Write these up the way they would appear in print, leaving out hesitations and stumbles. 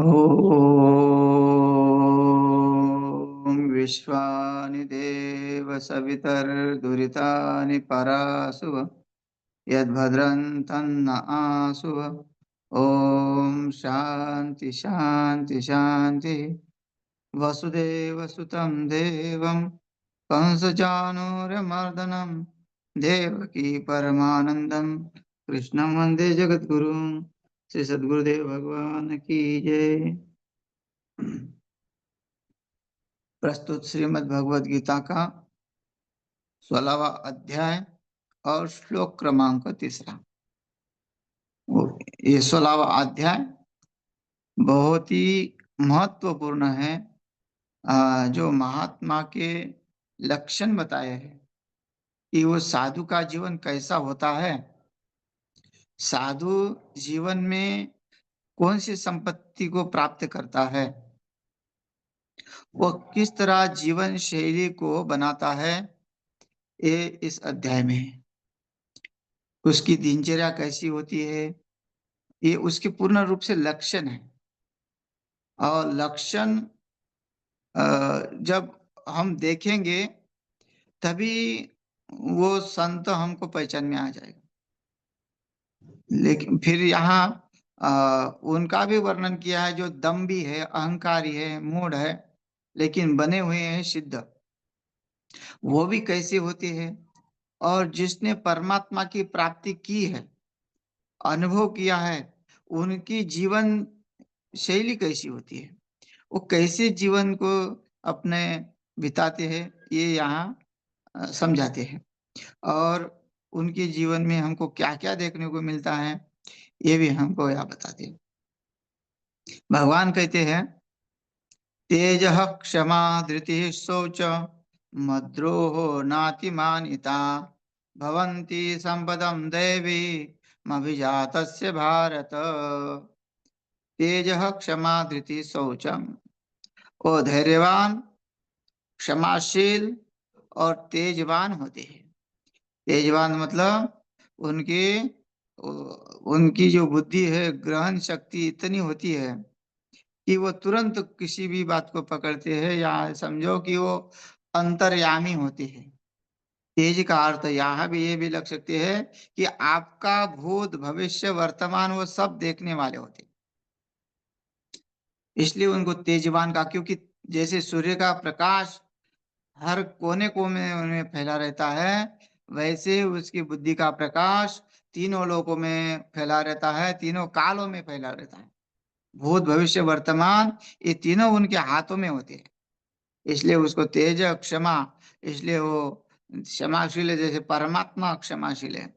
ॐ विश्वानि देव सवितर्दुरितानि परासुव यद्भद्रं तन्न आसुव। ॐ शान्ति शान्ति शान्ति। वसुदेवसुतं देवं कंसचाणूरमर्दनं देवकी परमानंदं कृष्णं वन्दे जगद्गुरुं। श्री सद्गुरुदेव भगवान की जय। प्रस्तुत श्रीमद् भगवद गीता का 16वां अध्याय और श्लोक क्रमांक 3। ये 16वां अध्याय बहुत ही महत्वपूर्ण है। जो महात्मा के लक्षण बताए हैं कि वो साधु का जीवन कैसा होता है, साधु जीवन में कौन सी संपत्ति को प्राप्त करता है, वो किस तरह जीवन शैली को बनाता है, ये इस अध्याय में है। उसकी दिनचर्या कैसी होती है, ये उसके पूर्ण रूप से लक्षण है। और लक्षण जब हम देखेंगे तभी वो संत हमको पहचान में आ जाएगा। लेकिन फिर यहाँ उनका भी वर्णन किया है जो दम्भी है, अहंकारी है, मूढ़ है, लेकिन बने हुए हैं सिद्ध, वो भी कैसे होते हैं। और जिसने परमात्मा की प्राप्ति की है, अनुभव किया है, उनकी जीवन शैली कैसी होती है, वो कैसे जीवन को अपने बिताते हैं, ये यहाँ समझाते हैं। और उनके जीवन में हमको क्या क्या देखने को मिलता है, ये भी हमको यहाँ बताते हैं। भगवान कहते हैं, तेज क्षमा धृति शौच मद्रोह नातिमानिता भवन्ति संपदं दैवी मभिजातस्य भारत। तेज क्षमा धृति शौचम, वो धैर्यवान, क्षमाशील और तेजवान होते हैं। तेजवान मतलब उनकी उनकी जो बुद्धि है, ग्रहण शक्ति इतनी होती है कि वो तुरंत किसी भी बात को पकड़ते हैं, या समझो कि वो अंतर्यामी होते हैं। तेज का अर्थ यहाँ भी ये भी लग सकते हैं कि आपका भूत भविष्य वर्तमान वो सब देखने वाले होते हैं, इसलिए उनको तेजवान का। क्योंकि जैसे सूर्य का प्रकाश हर कोने कोने में फैला रहता है, वैसे उसकी बुद्धि का प्रकाश तीनों लोकों में फैला रहता है, तीनों कालों में फैला रहता है। भूत भविष्य वर्तमान ये तीनों उनके हाथों में होते हैं, इसलिए उसको तेज क्षमा, इसलिए वो क्षमाशील है। जैसे परमात्मा क्षमाशील है,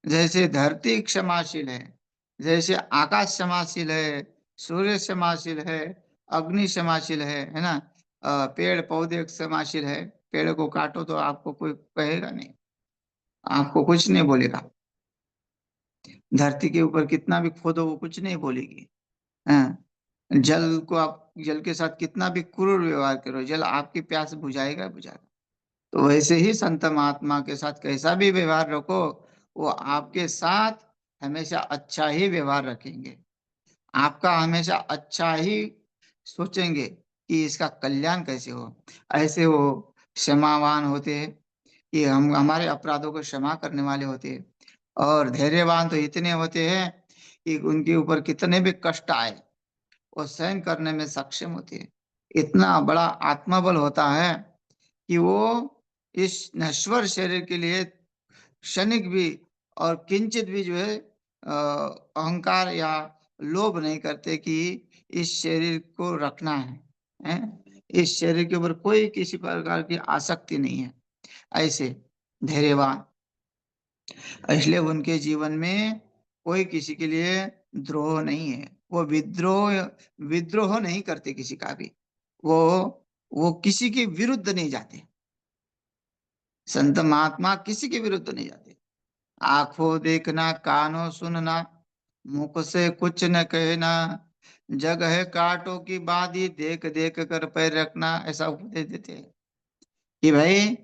जैसे धरती क्षमाशील है, जैसे आकाश क्षमाशील है, सूर्य क्षमाशील है, अग्नि क्षमाशील है ना। पेड़ पौधे क्षमाशील है। पेड़ को काटो तो आपको कोई कहेगा नहीं, आपको कुछ नहीं बोलेगा। धरती के ऊपर कितना भी खोदो वो कुछ नहीं बोलेगी। हाँ, जल को आप जल के साथ कितना भी क्रूर व्यवहार करो, जल आपकी प्यास बुझाएगा बुझाएगा। तो वैसे ही संत महात्मा के साथ कैसा भी व्यवहार रखो, वो आपके साथ हमेशा अच्छा ही व्यवहार रखेंगे, आपका हमेशा अच्छा ही सोचेंगे कि इसका कल्याण कैसे हो। ऐसे वो क्षमावान होते हैं कि हम हमारे अपराधों को क्षमा करने वाले होते हैं। और धैर्यवान तो इतने होते हैं कि उनके ऊपर कितने भी कष्ट आए वो सहन करने में सक्षम होते हैं। इतना बड़ा आत्मबल होता है कि वो इस नश्वर शरीर के लिए क्षणिक भी और किंचित भी जो है अहंकार या लोभ नहीं करते कि इस शरीर को रखना है? इस शरीर के ऊपर कोई किसी प्रकार की आसक्ति नहीं है। ऐसे धैर्यवान, इसलिए उनके जीवन में कोई किसी के लिए द्रोह नहीं है। वो विद्रोह विद्रोह नहीं करते किसी का भी। वो वो किसी के विरुद्ध नहीं जाते। संत महात्मा किसी के विरुद्ध नहीं जाते। आंखों देखना, कानों सुनना, मुख से कुछ न कहना, जग है कांटों की बाधी, देख देख कर पैर रखना, ऐसा उपदेश देते हैं कि भाई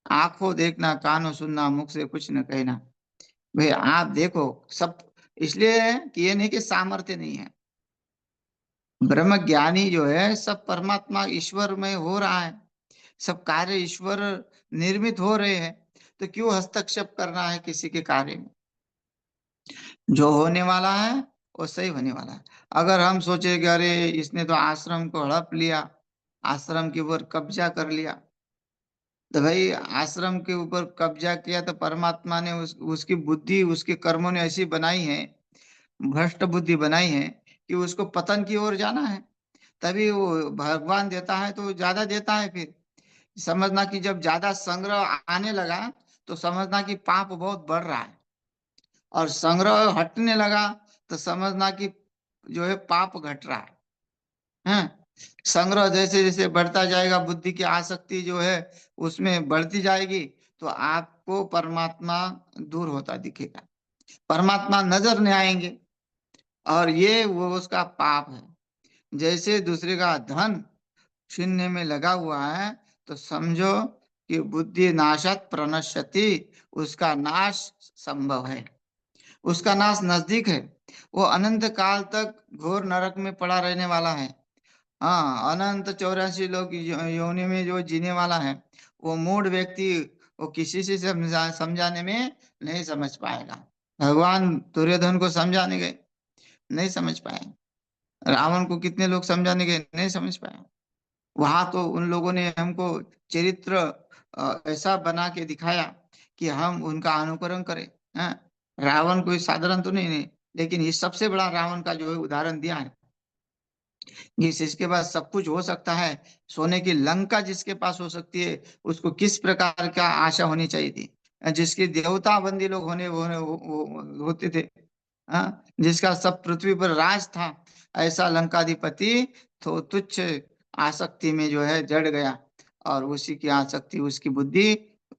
आंखों देखना, कानों सुनना, मुख से कुछ न कहना। भाई आप देखो सब, इसलिए कि ये नहीं कि सामर्थ्य नहीं है, ब्रह्म ज्ञानी जो है सब परमात्मा ईश्वर में हो रहा है, सब कार्य ईश्वर निर्मित हो रहे हैं, तो क्यों हस्तक्षेप करना है किसी के कार्य में? जो होने वाला है वो सही होने वाला है। अगर हम सोचे कि अरे इसने तो आश्रम को हड़प लिया, आश्रम के ऊपर कब्जा कर लिया, तो भाई आश्रम के ऊपर कब्जा किया तो परमात्मा ने उसकी बुद्धि, उसके कर्मों ने ऐसी बनाई है, भ्रष्ट बुद्धि बनाई है कि उसको पतन की ओर जाना है। तभी वो भगवान देता है तो ज्यादा देता है। फिर समझना कि जब ज्यादा संग्रह आने लगा तो समझना कि पाप बहुत बढ़ रहा है, और संग्रह हटने लगा तो समझना कि जो है पाप घट रहा है। संग्रह जैसे जैसे बढ़ता जाएगा, बुद्धि की आसक्ति जो है उसमें बढ़ती जाएगी, तो आपको परमात्मा दूर होता दिखेगा, परमात्मा नजर नहीं आएंगे, और ये वो उसका पाप है। जैसे दूसरे का धन छीनने में लगा हुआ है, तो समझो कि बुद्धि नाशात प्रणश्यति, उसका नाश संभव है, उसका नाश नजदीक है। वो अनंत काल तक घोर नरक में पड़ा रहने वाला है। हाँ, अनंत 84 लोग योनि में जो जीने वाला है, वो मूढ़ व्यक्ति वो किसी से समझाने में नहीं समझ पाएगा। भगवान दुर्योधन को समझाने गए, नहीं समझ पाए। रावण को कितने लोग समझाने गए, नहीं समझ पाए। वहां तो उन लोगों ने हमको चरित्र ऐसा बना के दिखाया कि हम उनका अनुकरण करें। हाँ, रावण कोई साधारण तो नहीं, लेकिन ये सबसे बड़ा रावण का जो है उदाहरण दिया है। जिसके पास सब कुछ हो सकता है, सोने की लंका जिसके पास हो सकती है, उसको किस प्रकार का आशा होनी चाहिए थी? जिसके देवता बंदी लोग होते थे, हाँ, जिसका सब पृथ्वी पर राज था, ऐसा लंकाधिपति तो तुच्छ आसक्ति में जो है जड़ गया, और उसी की आसक्ति उसकी बुद्धि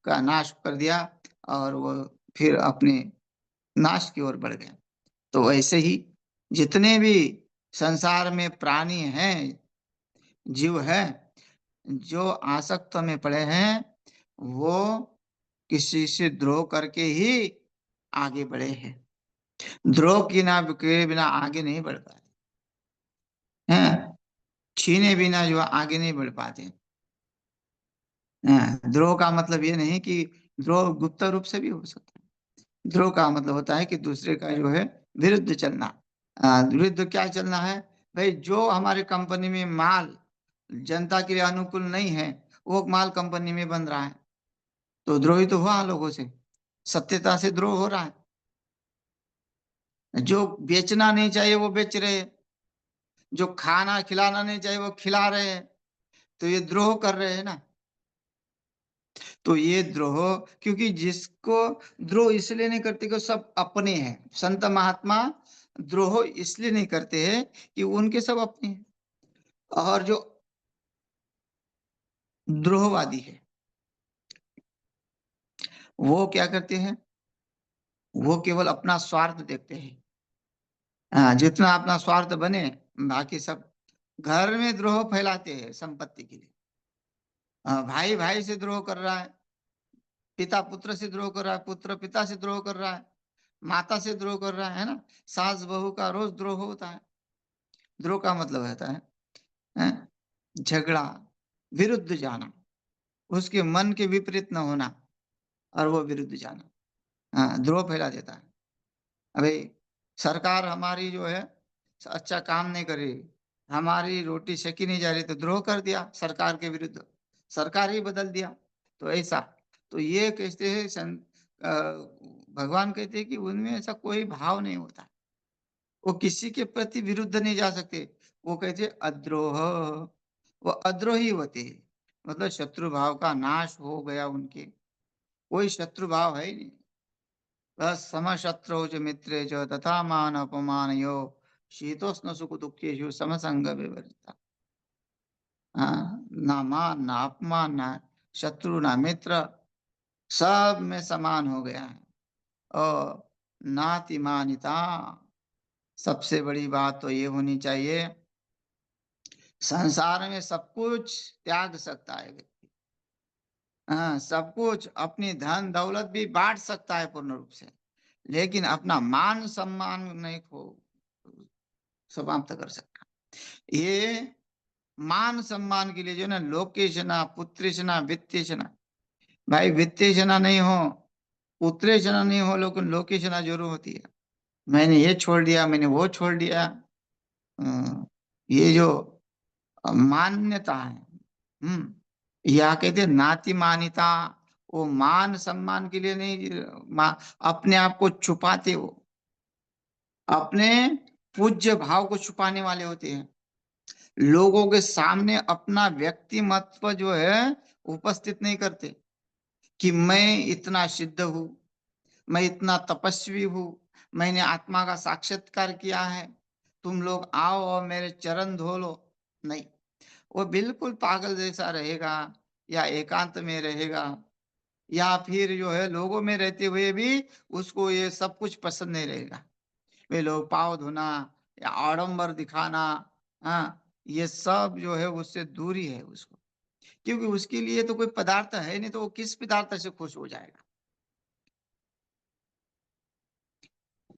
का नाश कर दिया, और वो फिर अपने नाश की ओर बढ़ गया। तो वैसे ही जितने भी संसार में प्राणी हैं, जीव है, जो आसक्त में पड़े हैं, वो किसी से द्रोह करके ही आगे बढ़े हैं। द्रोह के बिना आगे नहीं बढ़ पाते हैं, छीने बिना जो आगे नहीं बढ़ पाते हैं। द्रोह का मतलब ये नहीं कि द्रोह गुप्त रूप से भी हो सकता है। द्रोह का मतलब होता है कि दूसरे का जो है विरुद्ध चलना। विरुद्ध क्या चलना है? भाई जो हमारे कंपनी में माल जनता के लिए अनुकूल नहीं है, वो माल कंपनी में बन रहा है, तो द्रोही तो हुआ लोगों से, सत्यता से द्रोह हो रहा है। जो बेचना नहीं चाहिए वो बेच रहे हैं, जो खाना खिलाना नहीं चाहिए वो खिला रहे हैं, तो ये द्रोह कर रहे हैं ना। तो ये द्रोह, क्योंकि जिसको द्रोह इसलिए नहीं करते कि सब अपने हैं। संत महात्मा द्रोह इसलिए नहीं करते हैं कि उनके सब अपने हैं, और जो द्रोहवादी है वो क्या करते हैं? वो केवल अपना स्वार्थ देखते हैं। हाँ, जितना अपना स्वार्थ बने, बाकी सब। घर में द्रोह फैलाते हैं संपत्ति के लिए। भाई भाई से द्रोह कर रहा है, पिता पुत्र से द्रोह कर रहा है, पुत्र पिता से द्रोह कर रहा है, माता से द्रोह कर रहा है ना। सास बहू का रोज द्रोह होता है। द्रोह का मतलब होता है, हैं? झगड़ा, विरुद्ध जाना, उसके मन के विपरीत न होना, और वो विरुद्ध जाना। हाँ, द्रोह फैला देता है। अभी सरकार हमारी जो है अच्छा काम नहीं कर रही, हमारी रोटी सेकी नहीं जा रही, तो द्रोह कर दिया सरकार के विरुद्ध, सरकार ही बदल दिया। तो ऐसा, तो ये कहते हैं भगवान कहते हैं कि उनमें ऐसा कोई भाव नहीं होता, वो किसी के प्रति विरुद्ध नहीं जा सकते। वो कहते हैं अद्रोह, वो अद्रोही होते हैं, मतलब शत्रु भाव का नाश हो गया उनके, कोई शत्रु भाव है ही नहीं। बस समशत्रु च मित्रे च तथा मान अपमान यो शीतोष्ण सुख दुखेषु समसंग विवर्जिता। हाँ, ना मान ना अपमान, ना शत्रु ना मित्र, सब में समान हो गया है। और नातिमानिता, सबसे बड़ी बात तो ये होनी चाहिए, संसार में सब कुछ त्याग सकता है व्यक्ति। हाँ, सब कुछ, अपनी धन दौलत भी बांट सकता है पूर्ण रूप से, लेकिन अपना मान सम्मान नहीं खो समाप्त कर सकता। ये मान सम्मान के लिए जो ना लोकेशना पुत्रेशना वित्तेशना, भाई वित्तेशना नहीं हो, पुत्रेशना नहीं हो, लेकिन लोकेशना जरूर होती है। मैंने ये छोड़ दिया, मैंने वो छोड़ दिया। ये जो मान्यता है, या कहते हैं नाति मान्यता, वो मान सम्मान के लिए नहीं, अपने आप को छुपाते हो, अपने पूज्य भाव को छुपाने वाले होते हैं। लोगों के सामने अपना व्यक्तिमत्व जो है उपस्थित नहीं करते, कि मैं इतना सिद्ध हूँ, मैं इतना तपस्वी हूँ, मैंने आत्मा का साक्षात्कार किया है, तुम लोग आओ और मेरे चरण धो लो। नहीं, वो बिल्कुल पागल जैसा रहेगा, या एकांत में रहेगा, या फिर जो है लोगों में रहते हुए भी उसको ये सब कुछ पसंद नहीं रहेगा। वे लोग पाँव धोना या आडंबर दिखाना, हाँ, ये सब जो है उससे दूरी है उसको, क्योंकि उसके लिए तो कोई पदार्थ है नहीं, तो वो किस पदार्थ से खुश हो जाएगा।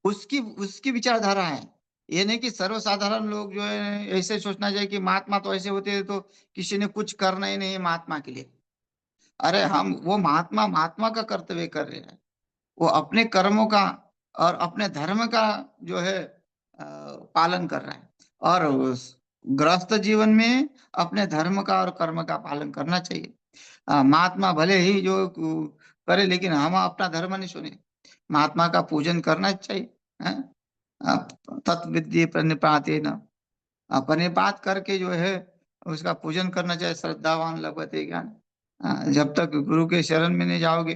उसकी उसकी विचारधारा है। ये नहीं कि सर्वसाधारण लोग जो है ऐसे सोचना चाहिए कि महात्मा तो ऐसे होते हैं, तो किसी ने कुछ करना ही नहीं है महात्मा के लिए। अरे हम वो महात्मा महात्मा का कर्तव्य कर रहे हैं, वो अपने कर्मों का और अपने धर्म का जो है पालन कर रहा है, और उस गृहस्थ जीवन में अपने धर्म का और कर्म का पालन करना चाहिए। महात्मा भले ही जो करे, लेकिन हम अपना धर्म नहीं सुने, महात्मा का पूजन करना चाहिए। हैं? तत्विद्य प्रणिपाते न, प्रणिपात करके जो है उसका पूजन करना चाहिए। श्रद्धावान लभते ज्ञान, जब तक गुरु के शरण में नहीं जाओगे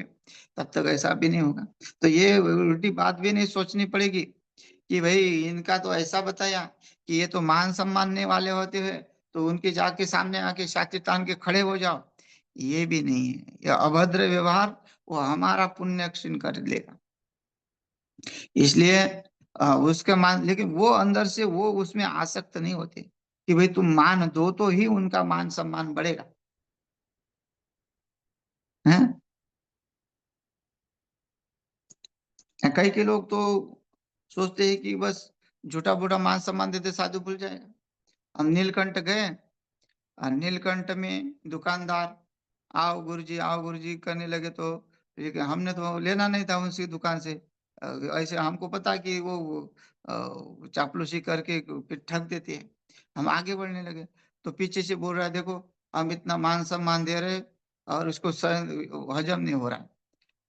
तब तक ऐसा भी नहीं होगा। तो ये उल्टी बात भी नहीं सोचनी पड़ेगी कि भाई इनका तो ऐसा बताया कि ये तो मान सम्मानने वाले होते हैं, तो उनके जाके सामने आके छाती तान के खड़े हो जाओ। ये भी नहीं है, यह अभद्र व्यवहार वो हमारा पुण्य क्षीण कर लेगा। इसलिए उसका मान, लेकिन वो अंदर से वो उसमें आसक्त नहीं होते कि भाई तुम मान दो तो ही उनका मान सम्मान बढ़ेगा। हैं? कई के लोग तो सोचते हैं कि बस झूठा बूढ़ा मान सम्मान देते साधु भूल जाएगा। हम नीलकंठ गए, और नीलकंठ में दुकानदार आओ गुरुजी करने लगे, तो ये कि हमने तो लेना नहीं था उनकी दुकान से। अ, ऐसे हमको पता कि वो चापलूसी करके फिर ठग देते हैं। हम आगे बढ़ने लगे, तो पीछे से बोल रहा है, देखो हम इतना मान सम्मान दे रहे और उसको हजम नहीं हो रहा है।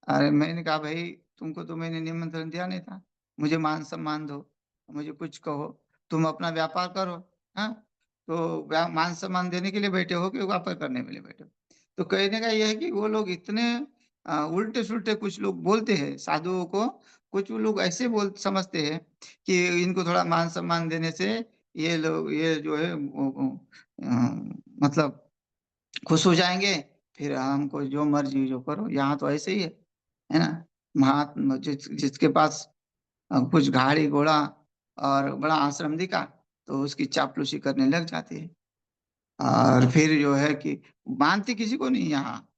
अरे मैंने कहा भाई, तुमको तो मैंने निमंत्रण दिया नहीं था, मुझे मान सम्मान दो, मुझे कुछ कहो, तुम अपना व्यापार करो। हाँ, तो मान सम्मान देने के लिए बैठे हो कि व्यापार करने के लिए बैठे हो? तो कहने का यह है कि वो लोग इतने उल्टे सुल्टे कुछ लोग बोलते हैं साधुओं को। कुछ लोग ऐसे बोल समझते हैं कि इनको थोड़ा मान सम्मान देने से ये लोग, ये जो है मतलब खुश हो जाएंगे, फिर हमको जो मर्जी जो करो। यहाँ तो ऐसे ही है ना। महात्मा जिसके पास कुछ गाड़ी घोड़ा और बड़ा आश्रम दिखा, तो उसकी चापलूसी करने लग जाते हैं। और फिर जो है कि मानते किसी को नहीं यहाँ।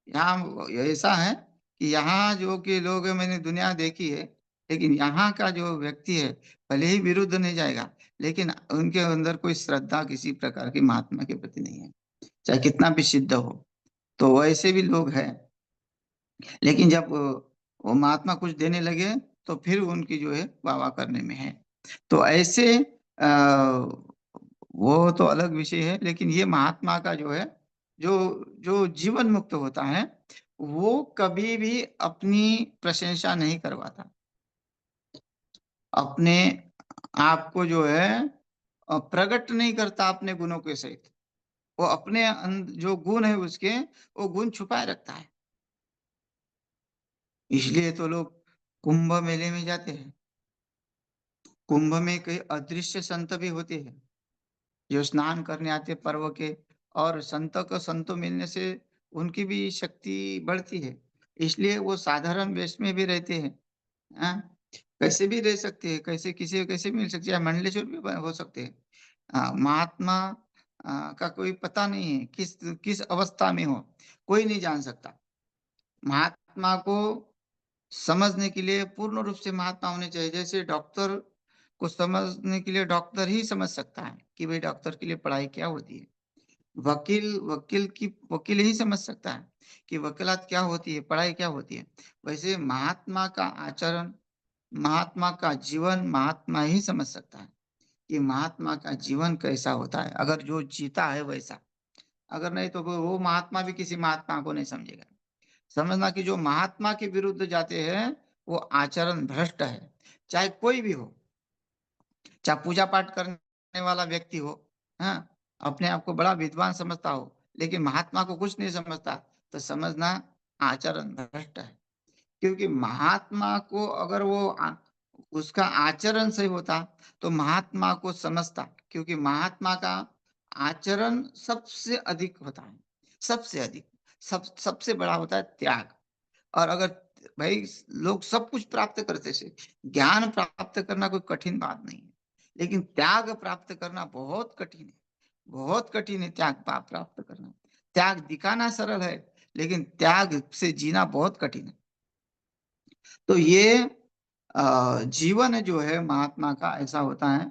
यहाँ ऐसा है कि यहाँ जो कि लोग हैं, मैंने दुनिया देखी है, लेकिन यहाँ का जो व्यक्ति है भले ही विरुद्ध नहीं जाएगा, लेकिन उनके अंदर कोई श्रद्धा किसी प्रकार की महात्मा के प्रति नहीं है, चाहे कितना भी सिद्ध हो। तो वैसे भी लोग हैं, लेकिन जब वो महात्मा कुछ देने लगे तो फिर उनकी जो है वाह वाह करने में है। तो ऐसे वो तो अलग विषय है, लेकिन ये महात्मा का जो है, जो जो जीवन मुक्त होता है, वो कभी भी अपनी प्रशंसा नहीं करवाता, अपने आप को जो है प्रकट नहीं करता अपने गुणों के सहित। वो अपने जो गुण है उसके, वो गुण छुपाए रखता है। इसलिए तो लोग कुंभ मेले में जाते हैं। कुंभ में कई अदृश्य संत भी होते हैं जो स्नान करने आते पर्व के, और संत को संतों मिलने से उनकी भी शक्ति बढ़ती है। इसलिए वो साधारण वेश में भी रहते हैं। हाँ? कैसे भी रह सकते हैं, कैसे किसी को कैसे भी मिल सकते हैं, मंडलेश्वर भी हो सकते हैं। महात्मा का कोई पता नहीं है किस किस अवस्था में हो, कोई नहीं जान सकता। महात्मा को समझने के लिए पूर्ण रूप से महात्मा होने चाहिए। जैसे डॉक्टर को समझने के लिए डॉक्टर ही समझ सकता है कि भाई डॉक्टर के लिए पढ़ाई क्या होती है। वकील ही समझ सकता है कि वकीलात क्या होती है, पढ़ाई क्या होती है। वैसे महात्मा का आचरण, महात्मा का जीवन महात्मा ही समझ सकता है कि महात्मा का जीवन कैसा होता है, अगर जो जीता है वैसा। अगर नहीं तो वो महात्मा भी किसी महात्मा को नहीं समझेगा। समझना कि जो महात्मा के विरुद्ध जाते हैं वो आचरण भ्रष्ट है, चाहे कोई भी हो, चाहे पूजा पाठ करने वाला व्यक्ति हो, हाँ, अपने आप को बड़ा विद्वान समझता हो, लेकिन महात्मा को कुछ नहीं समझता, तो समझना आचरण भ्रष्ट है। क्योंकि महात्मा को अगर उसका आचरण सही होता तो महात्मा को समझता, क्योंकि महात्मा का आचरण सबसे अधिक होता है, सबसे अधिक, सबसे बड़ा होता है त्याग। और अगर भाई लोग सब कुछ प्राप्त करते से, ज्ञान प्राप्त करना कोई कठिन बात नहीं है, लेकिन त्याग प्राप्त करना बहुत कठिन है, बहुत कठिन है त्याग प्राप्त करना। त्याग दिखाना सरल है, लेकिन त्याग से जीना बहुत कठिन है। तो ये जीवन जो है महात्मा का ऐसा होता है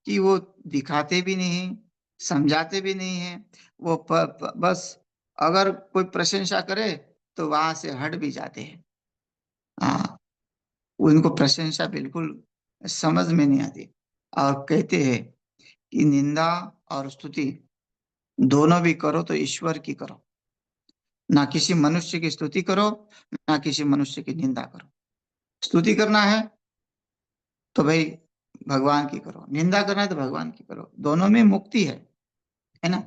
कि वो दिखाते भी नहीं, समझाते भी नहीं है। वो बस अगर कोई प्रशंसा करे तो वहां से हट भी जाते हैं। हाँ, उनको प्रशंसा बिल्कुल समझ में नहीं आती, और कहते हैं कि निंदा और स्तुति दोनों भी करो तो ईश्वर की करो, ना किसी मनुष्य की स्तुति करो, ना किसी मनुष्य की निंदा करो। स्तुति करना है तो भाई भगवान की करो, निंदा करना है तो भगवान की करो, दोनों में मुक्ति है ना।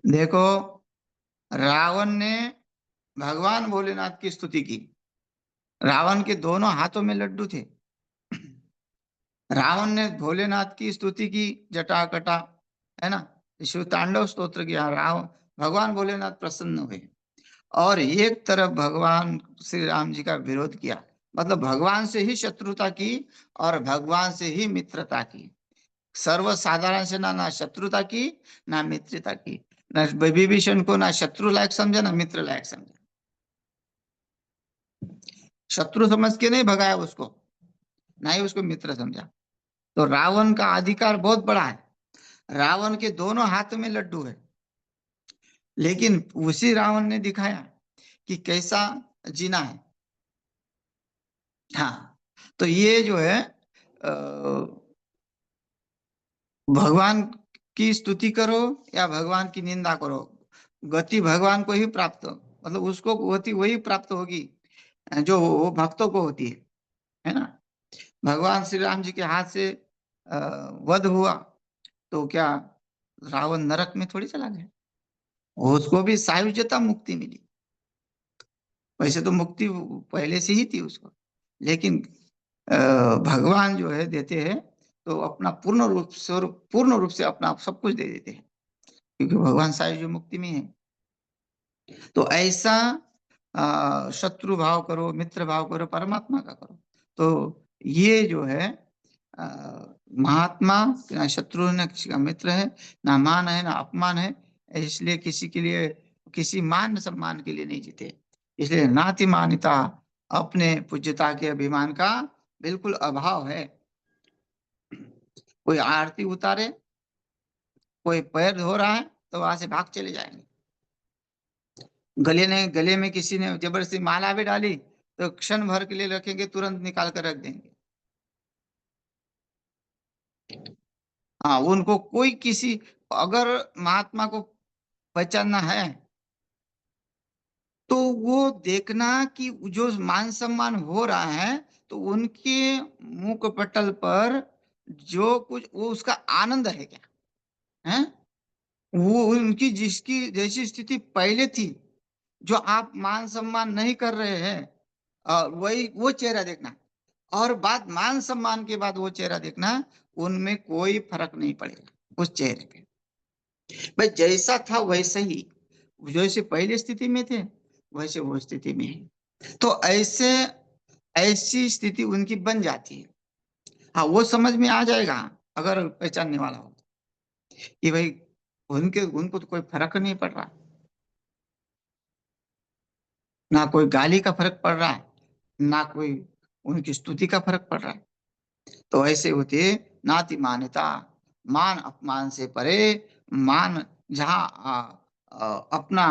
देखो, रावण ने भगवान भोलेनाथ की स्तुति की। रावण के दोनों हाथों में लड्डू थे। रावण ने भोलेनाथ की स्तुति की, जटाकटा, है ना, शिव तांडव स्तोत्र किया, रावण भगवान भोलेनाथ प्रसन्न हुए। और एक तरफ भगवान श्री राम जी का विरोध किया, मतलब भगवान से ही शत्रुता की और भगवान से ही मित्रता की। सर्वसाधारण से ना शत्रुता की, ना मित्रता की। न विभीषण को ना शत्रु लायक समझा, ना मित्र लायक समझा। शत्रु समझ के नहीं भगाया उसको, ना ही उसको मित्र समझा। तो रावण का अधिकार बहुत बड़ा है। रावण के दोनों हाथ में लड्डू है, लेकिन उसी रावण ने दिखाया कि कैसा जीना है। हाँ, तो ये जो है भगवान की स्तुति करो या भगवान की निंदा करो, गति भगवान को ही प्राप्त, मतलब उसको गति वही प्राप्त होगी जो वो भक्तों को होती है ना। भगवान श्री राम जी के हाथ से वध हुआ तो क्या रावण नरक में थोड़ी चला गया, उसको भी सायुज्यता मुक्ति मिली। वैसे तो मुक्ति पहले से ही थी उसको, लेकिन भगवान जो है देते हैं तो अपना पूर्ण रूप से अपना सब कुछ दे देते हैं, क्योंकि भगवान सायुज्य मुक्ति में है। तो ऐसा शत्रु भाव करो, मित्र भाव करो, परमात्मा का करो। तो ये जो है अ, महात्मा ना शत्रु है, ना किसी का मित्र है, ना मान है ना अपमान है। इसलिए किसी के लिए, किसी मान सम्मान के लिए नहीं जीते। इसलिए नाति मान्यता, अपने पूज्यता के अभिमान का बिल्कुल अभाव है। कोई आरती उतारे, कोई पैर धो रहा है तो वहां से भाग चले जाएंगे। गले में किसी ने जबरदस्ती माला भी डाली तो क्षण भर के लिए रखेंगे, तुरंत निकाल कर रख देंगे। हाँ, उनको कोई किसी, अगर महात्मा को पहचानना है तो वो देखना कि जो मान सम्मान हो रहा है तो उनके मुख पटल पर जो कुछ वो उसका आनंद है क्या, है, वो उनकी जिसकी जैसी स्थिति पहले थी, जो आप मान सम्मान नहीं कर रहे हैं, वही वो चेहरा देखना, और बाद मान सम्मान के बाद वो चेहरा देखना, उनमें कोई फर्क नहीं पड़ेगा उस चेहरे पे। भाई जैसा था वैसे ही, जैसे पहले स्थिति में थे वैसे वो स्थिति में है। तो ऐसे ऐसी स्थिति उनकी बन जाती है। हाँ, वो समझ में आ जाएगा अगर पहचानने वाला हो कि भाई उनको तो कोई फर्क नहीं पड़ रहा, ना कोई गाली का फर्क पड़ रहा है, ना कोई उनकी स्तुति का फर्क पड़ रहा है। तो ऐसे होती है नाति मान्यता। मान अपमान से परे, मान जहाँ अपना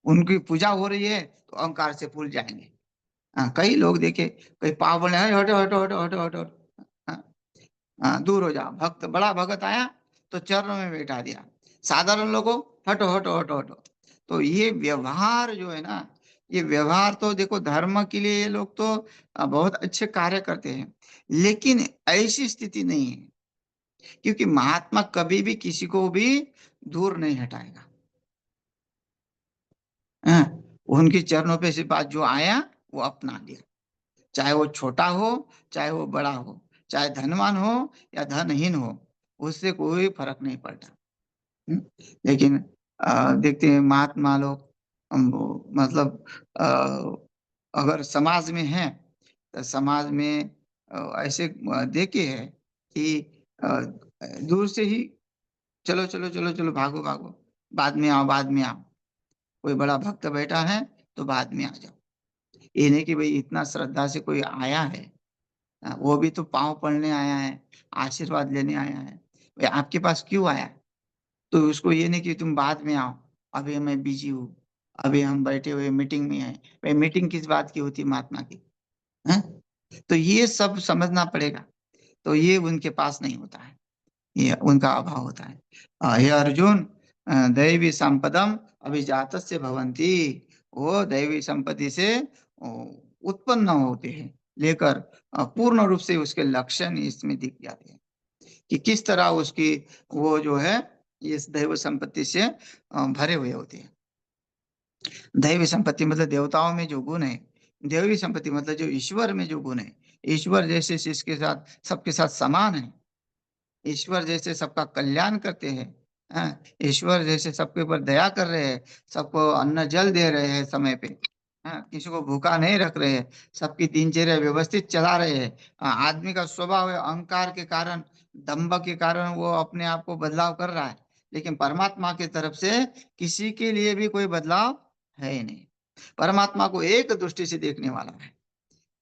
उनकी पूजा हो रही है तो अहंकार से भूल जाएंगे। कई लोग देखे, कई पाप बोले, "अरे हटो हटो हटो हटो हटो हटो, हाँ, हाँ, दूर हो जाओ। भक्त, बड़ा भगत आया तो चरणों में बैठा दिया। साधारण लोगों, हटो हटो हटो हटो। तो ये व्यवहार जो है ना, ये व्यवहार तो देखो, धर्म के लिए ये लोग तो बहुत अच्छे कार्य करते हैं, लेकिन ऐसी स्थिति नहीं है, क्योंकि महात्मा कभी भी किसी को भी दूर नहीं हटाएगा। हाँ, उनके चरणों पे से बात जो आया वो अपना लिया, चाहे वो छोटा हो, चाहे वो बड़ा हो, चाहे धनवान हो या धनहीन हो, उससे कोई फर्क नहीं पड़ता। हम्म? लेकिन देखते हैं महात्मा लोग, मतलब अगर समाज में है तो समाज में ऐसे देखे है कि अ, दूर से ही, चलो चलो चलो चलो, भागो भागो, बाद में आओ, बाद में आओ। कोई बड़ा भक्त बैठा है तो बाद में आ जाओ। ये नहीं कि भाई इतना श्रद्धा से कोई आया है, वो भी तो पाँव पड़ने आया है, आशीर्वाद लेने आया है, भाई आपके पास क्यों आया है? तो उसको ये नहीं कि तुम बाद में आओ, अभी मैं बिजी हूँ, अभी हम बैठे हुए मीटिंग में हैं। भाई मीटिंग किस बात की होती है महात्मा की? हैं? तो ये सब समझना पड़ेगा। तो ये उनके पास नहीं होता है, ये उनका अभाव होता है। हे अर्जुन, दैवी संपदम अभिजातस्य भवन्ति। वो दैवी संपत्ति से उत्पन्न होते हैं, लेकर पूर्ण रूप से उसके लक्षण इसमें दिख जाते हैं कि किस तरह उसकी, वो जो है, इस दैव संपत्ति से भरे हुए होते हैं। दैवी संपत्ति मतलब देवताओं में जो गुण है, देवी संपत्ति मतलब जो ईश्वर में जो गुण है, ईश्वर जैसे इसके साथ सबके साथ समान है, ईश्वर जैसे सबका कल्याण करते हैं, हाँ, ईश्वर जैसे सबके ऊपर दया कर रहे हैं, सबको अन्न जल दे रहे हैं समय पे, हाँ, किसी को भूखा नहीं रख रहे हैं, सबकी दिनचर्या व्यवस्थित चला रहे हैं। आदमी का स्वभाव है, अहंकार के कारण, दंभ के कारण वो अपने आप को बदलाव कर रहा है, लेकिन परमात्मा की तरफ से किसी के लिए भी कोई बदलाव है ही नहीं। परमात्मा को एक दृष्टि से देखने वाला है।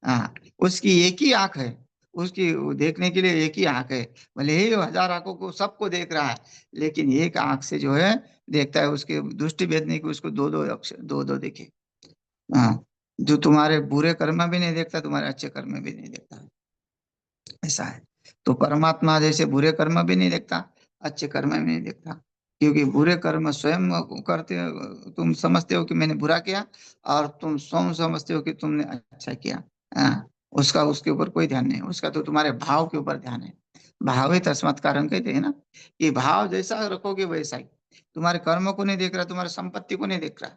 हाँ, उसकी एक ही आंख है, उसकी देखने के लिए एक ही आंख है। भले ही वो हजार आंखों को सबको देख रहा है, लेकिन एक आंख से जो है देखता है, उसके दृष्टि भेद नहीं कि उसको दो दो अक्षर, दो दो देखे। हाँ, जो तुम्हारे बुरे कर्म भी नहीं देखता, तुम्हारे अच्छे कर्म भी नहीं देखता, ऐसा है। तो परमात्मा जैसे बुरे कर्म भी नहीं देखता, अच्छे कर्म भी नहीं देखता, क्योंकि बुरे कर्म स्वयं करते हो, तुम समझते हो कि मैंने बुरा किया, और तुम स्वयं समझते हो कि तुमने अच्छा किया। हाँ, उसका उसके ऊपर कोई ध्यान नहीं है, उसका तो तुम्हारे भाव के ऊपर ध्यान है। भाव ही तस्मात् कारण कहते हैं ना, कि भाव जैसा रखोगे वैसा ही। तुम्हारे कर्म को नहीं देख रहा, तुम्हारी संपत्ति को नहीं देख रहा,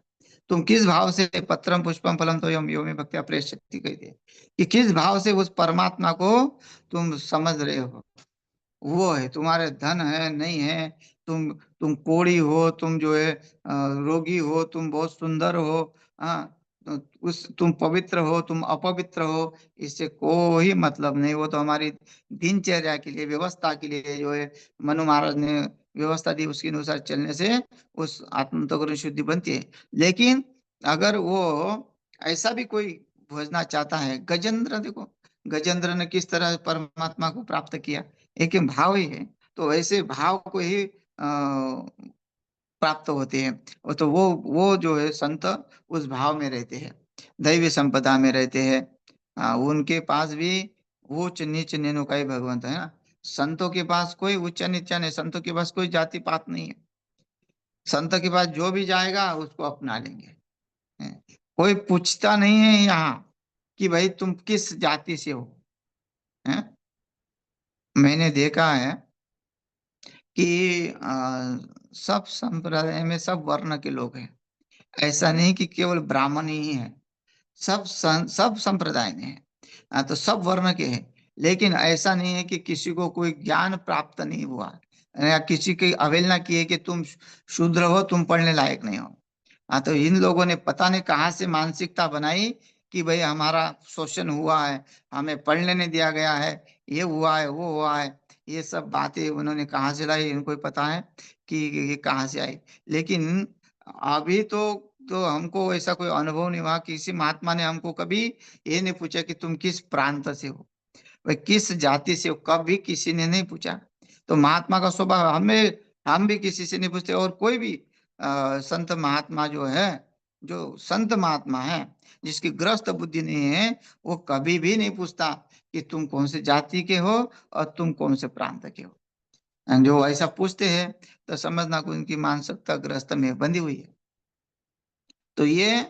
तुम किस भाव से, पत्रम पुष्पम फलम तो यम यो में भक्त्या प्रेषयति कहते हैं, कि किस भाव से उस परमात्मा को तुम समझ रहे हो। वो है, तुम्हारे धन है नहीं है, तुम कोढ़ी हो, तुम जो है रोगी हो, तुम बहुत सुंदर हो, हाँ, तो उस तुम पवित्र हो, तुम अपवित्र हो, इससे कोई मतलब नहीं। वो तो हमारी दिनचर्या के लिए, व्यवस्था के लिए जो है मनु महाराज ने व्यवस्था दी, उसके अनुसार चलने से उस आत्मतगुण शुद्धि बनती है। लेकिन अगर वो ऐसा भी कोई खोजना चाहता है, गजेंद्र देखो, गजेंद्र ने किस तरह परमात्मा को प्राप्त किया, एक ही भाव ही है, तो वैसे भाव को ही प्राप्त होते हैं। और तो वो जो है संत उस भाव में रहते हैं, दैवी संपदा में रहते हैं। उनके पास भी ऊंच नीच निनुकाई भगवंत है ना। संतों के पास कोई ऊंचा नीचा नहीं, संतों के पास कोई जाति पात नहीं है। संत के पास जो भी जाएगा उसको अपना लेंगे, हैं। कोई पूछता नहीं है यहाँ कि भाई तुम किस जाति से हो, हैं। मैंने देखा है कि सब संप्रदाय में सब वर्ण के लोग हैं। ऐसा नहीं कि केवल ब्राह्मण ही है, सब संप्रदाय में है। तो सब वर्ण के हैं, लेकिन ऐसा नहीं है कि किसी को कोई ज्ञान प्राप्त नहीं हुआ, या किसी की अवहेलना की है कि तुम शूद्र हो, तुम पढ़ने लायक नहीं हो। हाँ, तो इन लोगों ने पता नहीं कहाँ से मानसिकता बनाई कि भाई हमारा शोषण हुआ है, हमें पढ़ने नहीं दिया गया है, ये हुआ है, वो हुआ है। ये सब बातें उन्होंने कहाँ से लाई, इनको ही पता है कि ये कहाँ से आई। लेकिन अभी तो हमको ऐसा कोई अनुभव नहीं हुआ, किसी महात्मा ने हमको कभी ये नहीं पूछा कि तुम किस प्रांत से हो। वह किस जाति से हो, कभी किसी ने नहीं पूछा। तो महात्मा का स्वभाव, हमें हम भी किसी से नहीं पूछते, और कोई भी संत महात्मा जो है, जो संत महात्मा है, जिसकी ग्रस्त बुद्धि नहीं है, वो कभी भी नहीं पूछता कि तुम कौन से जाति के हो और तुम कौन से प्रांत के हो। जो ऐसा पूछते हैं तो समझना कि उनकी मानसिकता ग्रस्त में बंधी हुई है। तो ये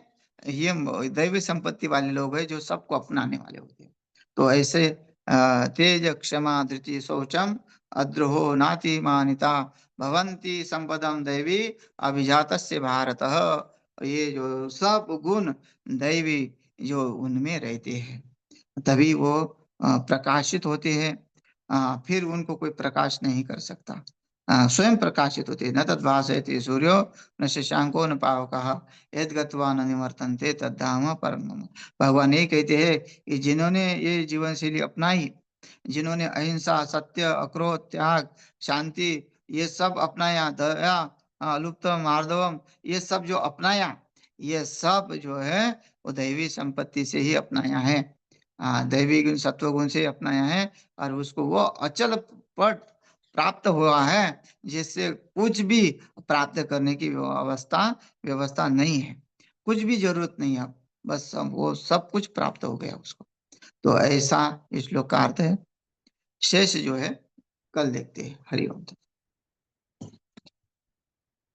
दैवी संपत्ति वाले लोग हैं जो सबको अपनाने वाले होते हैं। तो ऐसे तेज क्षमा धृति शौचम अद्रोहो नाति मानिता भवंती संपदम दैवी अभिजातस्य भारत। ये जो सब गुण दैवी जो उनमें रहते हैं, तभी वो प्रकाशित होते हैं। फिर उनको कोई प्रकाश नहीं कर सकता। स्वयं प्रकाशित होते, न तद्भासयति सूर्यो न शशांको न पावकः यद् गत्वा न निवर्तन्ते तद्धाम परम मम। भगवान ये कहते हैं कि जिन्होंने ये जीवन शैली अपनाई, जिन्होंने अहिंसा, सत्य, अक्रोध, त्याग, शांति, ये सब अपनाया, दया, लुप्त मार्दवम, ये सब जो अपनाया, ये सब जो है वो दैवी संपत्ति से ही अपनाया है। दैवी गुण, सत्व गुण से अपनाया है, और उसको वो अचल पद प्राप्त हुआ है, जिससे कुछ भी प्राप्त करने की व्यवस्था नहीं है, कुछ भी जरूरत नहीं है। अब बस वो सब कुछ प्राप्त हो गया उसको। तो ऐसा इस श्लोक का अर्थ है। शेष जो है कल देखते हैं। हरि ओम।